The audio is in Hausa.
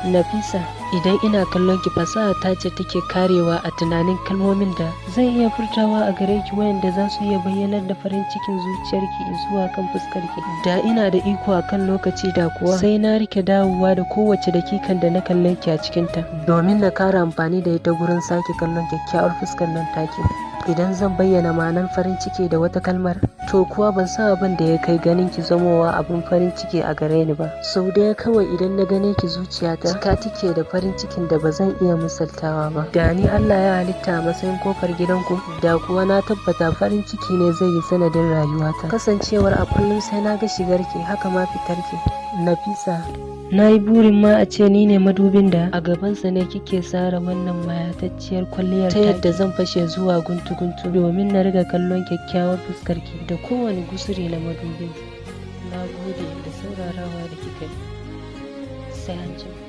Nafisa, idan ina kallon ki fasaha ta ce take karewa a tunanin kalmomin da zan iya furtawa a gare ki wayanda za su iya bayyanar da farin cikin zuciyarki zuwa kan fuskarki. Da ina da iko a kan lokaci da kuwa sai na rike dawowa da kowace dakikan da na kalle ki a cikinta domin na kara amfani da ita gurin sake kallon kyakkyawar fuskar nan take. Idan zan bayyana ma'anar farin ciki da wata kalmar, to kuwa ban san abin da ya kai ganin ki zamowa abin farin ciki a gare ni ba. Sau daya kawai idan na gane ki zuciyata cika take da farin cikin da ba zan iya misaltawa ba. Da ni Allah ya halitta a matsayin kofar gidanku, da kuwa na tabbata farin ciki ne zai yi sanadin rayuwata. Kasancewar a kullum sai na ga shigarki haka ma fitarki. Nafisa, na yi burin ma a ce ni ne madubin da a gabansa ne kike tsara wannan mayatacciyar kwalliyar ta yadda zan fashe zuwa guntu-guntu domin na riga kallon kyakkyawar fuskarki da kowane gusuri na madubin. Na gode da saurarawa da kika yi. Sai an jima.